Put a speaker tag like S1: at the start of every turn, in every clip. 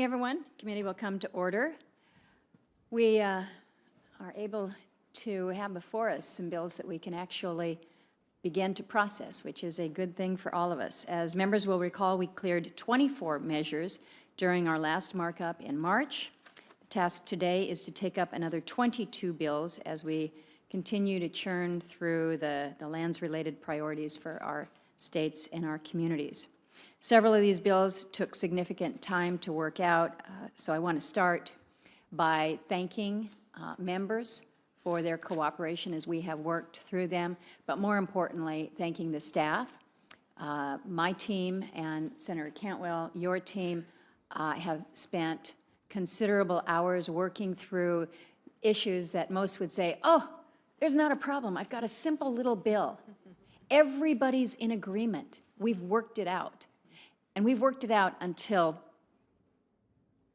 S1: Everyone, committee will come to order. We are able to have before us some bills that we can actually begin to process, which is a good thing for all of us. As members will recall, we cleared 24 measures during our last markup in March. The task today is to take up another 22 bills as we continue to churn through the lands-related priorities for our states and our communities. Several of these bills took significant time to work out, so I want to start by thanking members for their cooperation as we have worked through them, but more importantly, thanking the staff. My team and Senator Cantwell, your team, have spent considerable hours working through issues that most would say, oh, there's not a problem. I've got a simple little bill. Everybody's in agreement. We've worked it out. And we've worked it out until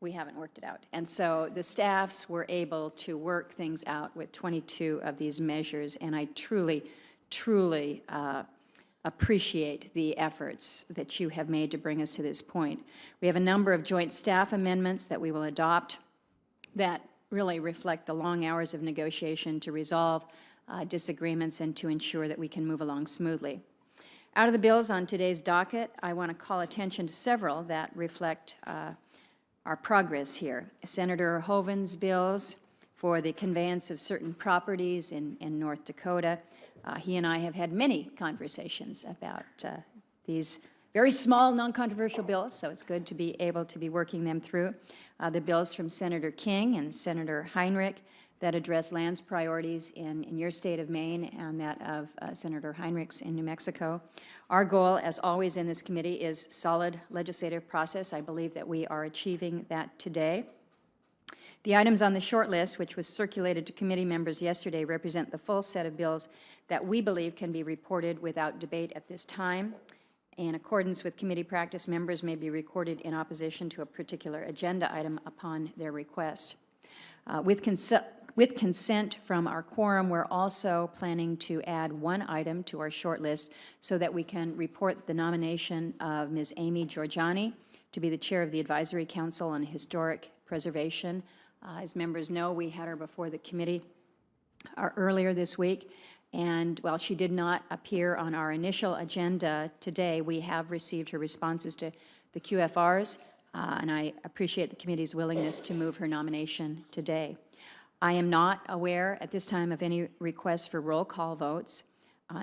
S1: we haven't worked it out. And so the staffs were able to work things out with 22 of these measures, and I truly, truly appreciate the efforts that you have made to bring us to this point. We have a number of joint staff amendments that we will adopt that really reflect the long hours of negotiation to resolve disagreements and to ensure that we can move along smoothly. Out of the bills on today's docket, I want to call attention to several that reflect our progress here. Senator Hoeven's bills for the conveyance of certain properties in North Dakota. He and I have had many conversations about these very small, non-controversial bills, so it's good to be able to be working them through. The bills from Senator King and Senator Heinrich that address lands priorities in your state of Maine and that of Senator Heinrich's in New Mexico. Our goal, as always in this committee, is solid legislative process. I believe that we are achieving that today. The items on the short list, which was circulated to committee members yesterday, represent the full set of bills that we believe can be reported without debate at this time. In accordance with committee practice, members may be recorded in opposition to a particular agenda item upon their request. With consent from our quorum, we're also planning to add one item to our short list so that we can report the nomination of Ms. Amy Giorgiani to be the chair of the Advisory Council on Historic Preservation. As members know, we had her before the committee earlier this week, and while she did not appear on our initial agenda today, we have received her responses to the QFRs, and I appreciate the committee's willingness to move her nomination today. I am not aware at this time of any requests for roll call votes,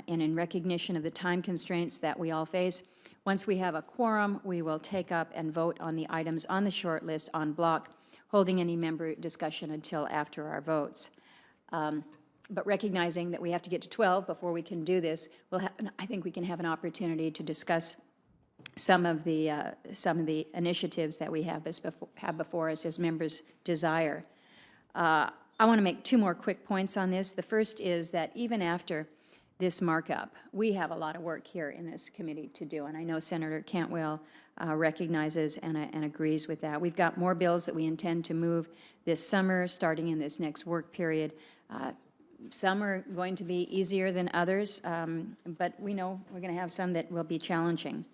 S1: and in recognition of the time constraints that we all face, once we have a quorum, we will take up and vote on the items on the short list en bloc, holding any member discussion until after our votes. But recognizing that we have to get to 12 before we can do this, I think we can have an opportunity to discuss some of the initiatives that we have before us as members desire. I want to make two more quick points on this. The first is that even after this markup, we have a lot of work here in this committee to do, and I know Senator Cantwell recognizes and agrees with that. We've got more bills that we intend to move this summer, starting in this next work period. Some are going to be easier than others, but we know we're going to have some that will be challenging.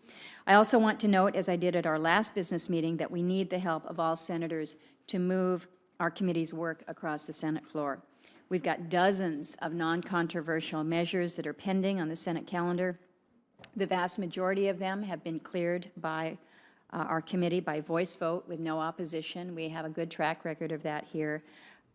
S1: I also want to note, as I did at our last business meeting, that we need the help of all senators to move our committee's work across the Senate floor. We've got dozens of non-controversial measures that are pending on the Senate calendar. The vast majority of them have been cleared by our committee by voice vote with no opposition. We have a good track record of that here.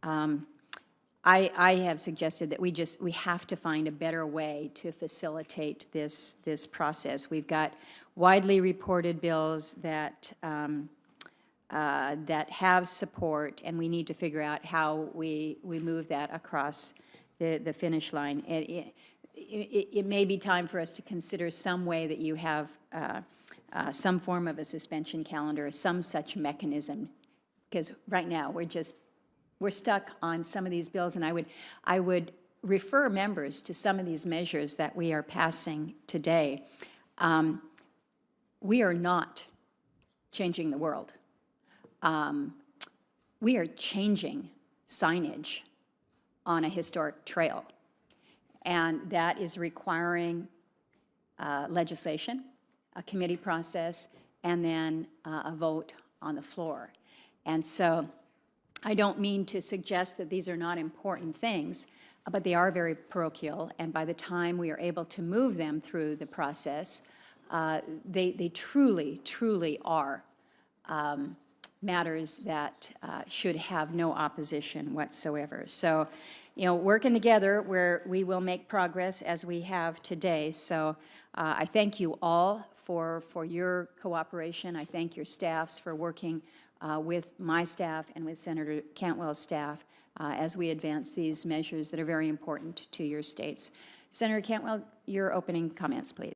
S1: I have suggested that we have to find a better way to facilitate this process. We've got widely reported bills that have support, and we need to figure out how we move that across the finish line. It may be time for us to consider some way that you have some form of a suspension calendar, some such mechanism, because right now we're stuck on some of these bills, and I would refer members to some of these measures that we are passing today. We are not changing the world. We are changing signage on a historic trail, and that is requiring legislation, a committee process, and then a vote on the floor. And so I don't mean to suggest that these are not important things, but they are very parochial, and by the time we are able to move them through the process, they truly, truly are matters that should have no opposition whatsoever. So, you know, working together where we will make progress as we have today. So I thank you all for your cooperation. I thank your staffs for working with my staff and with Senator Cantwell's staff as we advance these measures that are very important to your states. Senator Cantwell, your opening comments, please.